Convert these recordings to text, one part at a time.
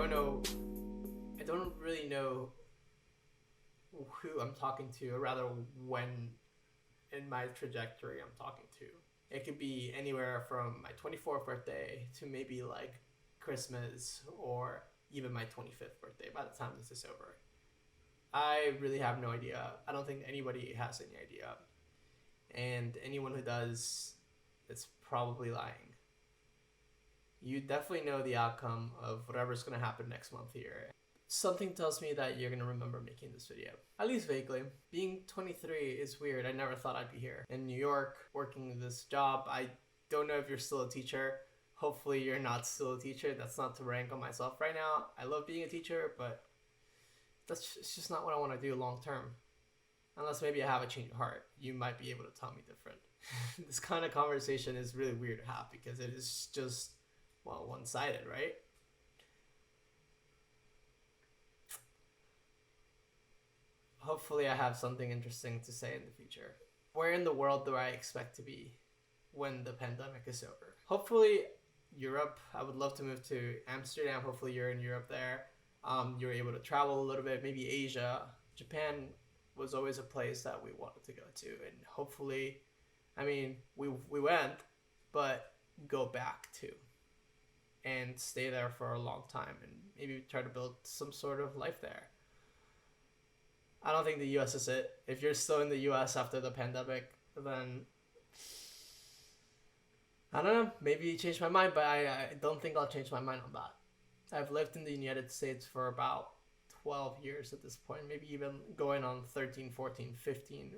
I don't really know who I'm talking to, or rather when in my trajectory I'm talking to. It could be anywhere from my 24th birthday to maybe like Christmas or even my 25th birthday by the time this is over. I really have no idea. I don't think anybody has any idea. And anyone who does, is probably lying. You definitely know the outcome of whatever's going to happen next month here. Something tells me that you're going to remember making this video, at least vaguely. Being 23 is weird. I never thought I'd be here in New York working this job. I don't know if you're still a teacher. Hopefully you're not still a teacher. That's not to rank on myself right now. I love being a teacher, but it's just not what I want to do long term. Unless maybe I have a change of heart. You might be able to tell me different. This kind of conversation is really weird to have because it is just, well, one-sided, right? Hopefully I have something interesting to say in the future. Where in the world do I expect to be when the pandemic is over? Hopefully Europe. I would love to move to Amsterdam. Hopefully you're in Europe there. You're able to travel a little bit, maybe Asia. Japan was always a place that we wanted to go to, and hopefully, I mean, we went, but go back to and stay there for a long time and maybe try to build some sort of life there. I don't think the US is it. If you're still in the US after the pandemic, then I don't know, maybe you change my mind, but I don't think I'll change my mind on that. I've lived in the United States for about 12 years at this point, maybe even going on 13, 14, 15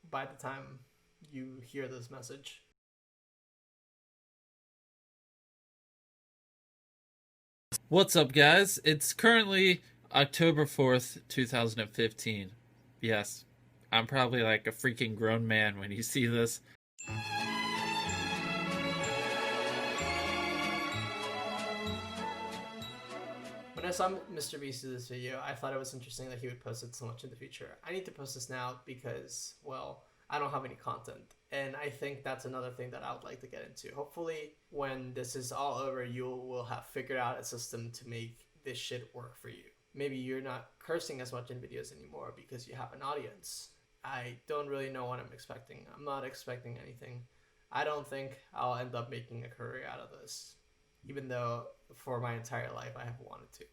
by the time you hear this message. What's up, guys? It's currently October 4th, 2015. Yes, I'm probably like a freaking grown man when you see this. When I saw Mr. Beast do this video, I thought it was interesting that he would post it so much in the future. I need to post this now because, well, I don't have any content. And I think that's another thing that I would like to get into. Hopefully, when this is all over, you will have figured out a system to make this shit work for you. Maybe you're not cursing as much in videos anymore because you have an audience. I don't really know what I'm expecting. I'm not expecting anything. I don't think I'll end up making a career out of this, even though for my entire life I have wanted to.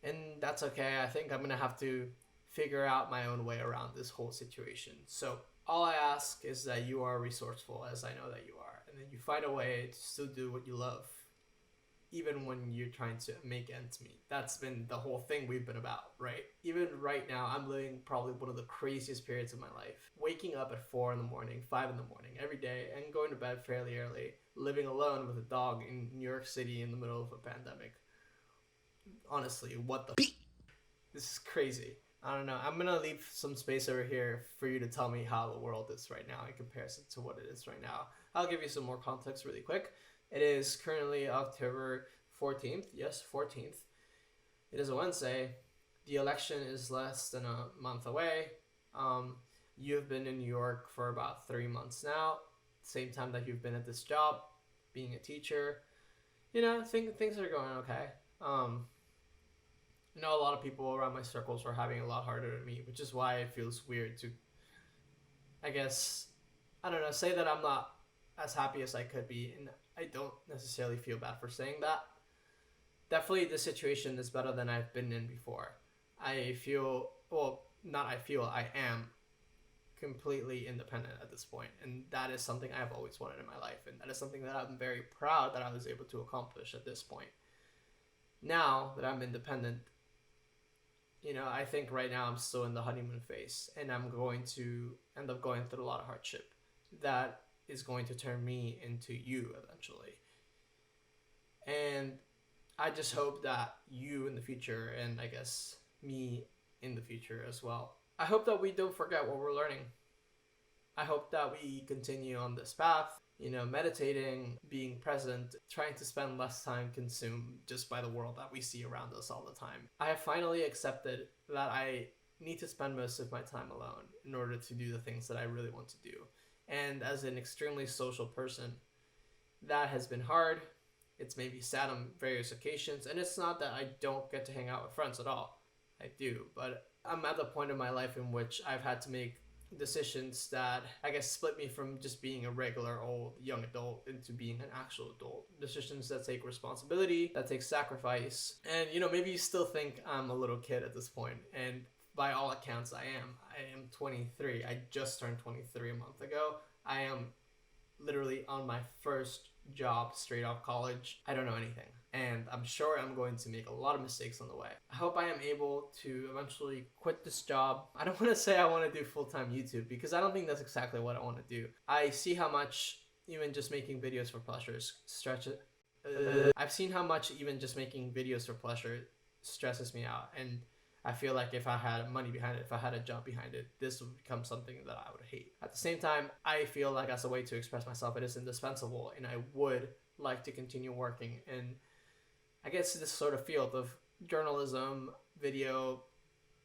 And that's okay. I think I'm gonna have to figure out my own way around this whole situation. So all I ask is that you are resourceful, as I know that you are, and then you find a way to still do what you love, even when you're trying to make ends meet. That's been the whole thing we've been about, right? Even right now, I'm living probably one of the craziest periods of my life. Waking up at 4 in the morning, 5 in the morning, every day, and going to bed fairly early, living alone with a dog in New York City in the middle of a pandemic. Honestly, what the This is crazy. I don't know. I'm gonna leave some space over here for you to tell me how the world is right now in comparison to what it is right now. I'll give you some more context really quick. It is currently October 14th. Yes, 14th. It is a Wednesday. The election is less than a month away. You've been in New York for about 3 months now. Same time that you've been at this job, being a teacher. You know, things are going okay. I know a lot of people around my circles were having a lot harder than me, which is why it feels weird to, I guess, I don't know, say that I'm not as happy as I could be, and I don't necessarily feel bad for saying that. Definitely the situation is better than I've been in before. I feel, well, not I feel, I am completely independent at this point, and that is something I have always wanted in my life, and that is something that I'm very proud that I was able to accomplish at this point. Now that I'm independent, you know, I think right now I'm still in the honeymoon phase, and I'm going to end up going through a lot of hardship that is going to turn me into you eventually. And I just hope that you in the future, and I guess me in the future as well, I hope that we don't forget what we're learning. I hope that we continue on this path, you know, meditating, being present, trying to spend less time consumed just by the world that we see around us all the time. I have finally accepted that I need to spend most of my time alone in order to do the things that I really want to do. And as an extremely social person, that has been hard. It's made me sad on various occasions, and it's not that I don't get to hang out with friends at all. I do, but I'm at the point in my life in which I've had to make decisions that I guess split me from just being a regular old young adult into being an actual adult. Decisions that take responsibility, that take sacrifice. And maybe you still think I'm a little kid at this point, and by all accounts I am. I am 23. I just turned 23 a month ago. I am literally on my first job straight off college. I don't know anything, and I'm sure I'm going to make a lot of mistakes on the way. I hope I am able to eventually quit this job. I don't want to say I want to do full-time YouTube, because I don't think that's exactly what I want to do. I see how much even just making videos for pleasure I've seen how much even just making videos for pleasure stresses me out, and I feel like if I had money behind it, if I had a job behind it, this would become something that I would hate. At the same time, I feel like as a way to express myself, it is indispensable, and I would like to continue working in, I guess, this sort of field of journalism, video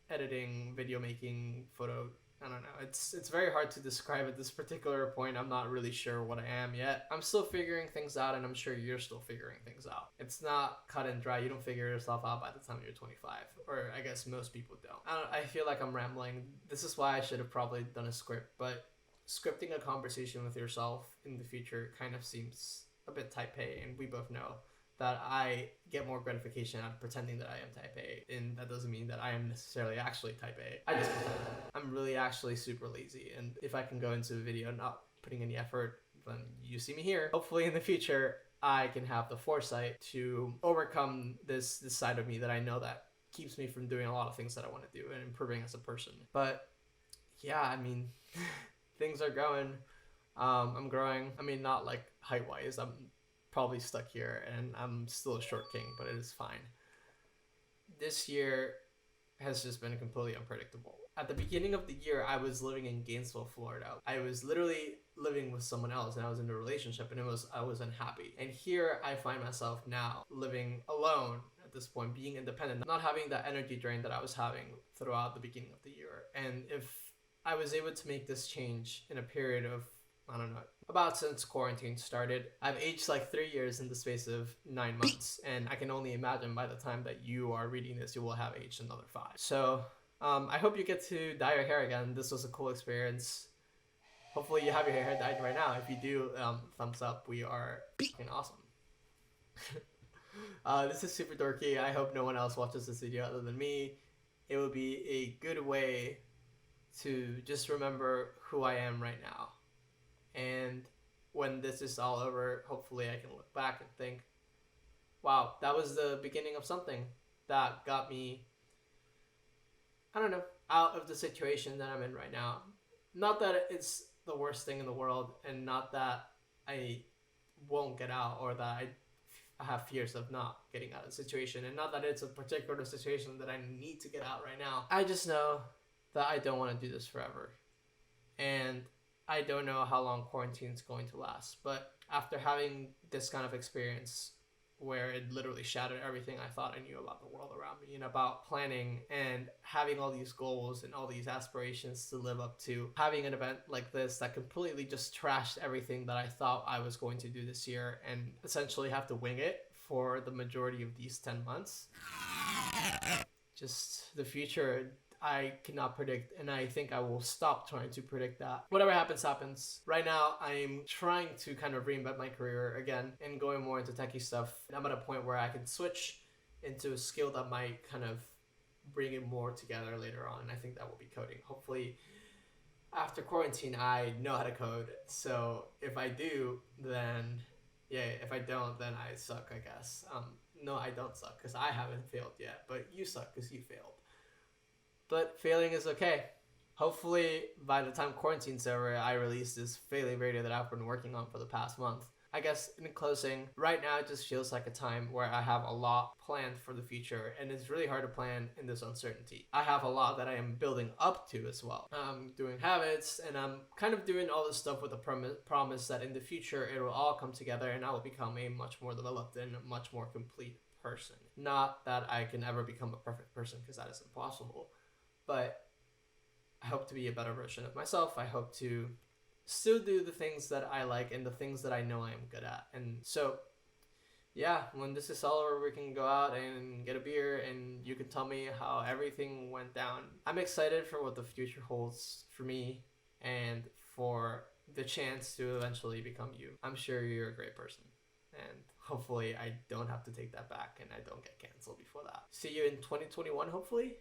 editing, video making, photo. I don't know. It's very hard to describe at this particular point. I'm not really sure what I am yet. I'm still figuring things out, and I'm sure you're still figuring things out. It's not cut and dry. You don't figure yourself out by the time you're 25, or I guess most people don't. I feel like I'm rambling. This is why I should have probably done a script, but scripting a conversation with yourself in the future kind of seems a bit type A, and we both know that I get more gratification out of pretending that I am type A, and that doesn't mean that I am necessarily actually type A. I just pretend. I'm really actually super lazy, and if I can go into a video not putting any effort, then you see me here. Hopefully in the future, I can have the foresight to overcome this side of me that I know that keeps me from doing a lot of things that I want to do and improving as a person. But yeah, I mean, things are going. I'm growing. I mean, not like height-wise. I'm probably stuck here, and I'm still a short king, but it is fine. This year has just been completely unpredictable. At the beginning of the year, I was living in Gainesville, Florida. I was literally living with someone else, and I was in a relationship, and I was unhappy. And here I find myself now living alone at this point, being independent, not having that energy drain that I was having throughout the beginning of the year. And if I was able to make this change in a period of, I don't know, about since quarantine started. I've aged like 3 years in the space of 9 months, and I can only imagine by the time that you are reading this, you will have aged another 5. So I hope you get to dye your hair again. This was a cool experience. Hopefully you have your hair dyed right now. If you do, thumbs up. We are fucking awesome. This is super dorky. I hope no one else watches this video other than me. It would be a good way to just remember who I am right now. And when this is all over, hopefully I can look back and think, wow, that was the beginning of something that got me, I don't know, out of the situation that I'm in right now. Not that it's the worst thing in the world, and not that I won't get out, or that I have fears of not getting out of the situation, and not that it's a particular situation that I need to get out right now. I just know that I don't want to do this forever. And I don't know how long quarantine is going to last, but after having this kind of experience where it literally shattered everything I thought I knew about the world around me and about planning and having all these goals and all these aspirations to live up to, having an event like this that completely just trashed everything that I thought I was going to do this year and essentially have to wing it for the majority of these 10 months. Just the future, I cannot predict, and I think I will stop trying to predict that. Whatever happens, happens. Right now, I'm trying to kind of reinvent my career again and going more into techie stuff. And I'm at a point where I can switch into a skill that might kind of bring it more together later on. And I think that will be coding. Hopefully, after quarantine, I know how to code. So if I do, then yeah. If I don't, then I suck, I guess. No, I don't suck because I haven't failed yet, but you suck because you failed. But failing is okay. Hopefully, by the time quarantine's over, I release this failing video that I've been working on for the past month. I guess in closing, right now it just feels like a time where I have a lot planned for the future, and it's really hard to plan in this uncertainty. I have a lot that I am building up to as well. I'm doing habits, and I'm kind of doing all this stuff with a promise that in the future it will all come together and I will become a much more developed and much more complete person. Not that I can ever become a perfect person, because that is impossible. But I hope to be a better version of myself. I hope to still do the things that I like and the things that I know I am good at. And so yeah, when this is all over, we can go out and get a beer and you can tell me how everything went down. I'm excited for what the future holds for me and for the chance to eventually become you. I'm sure you're a great person. And hopefully, I don't have to take that back and I don't get canceled before that. See you in 2021, hopefully.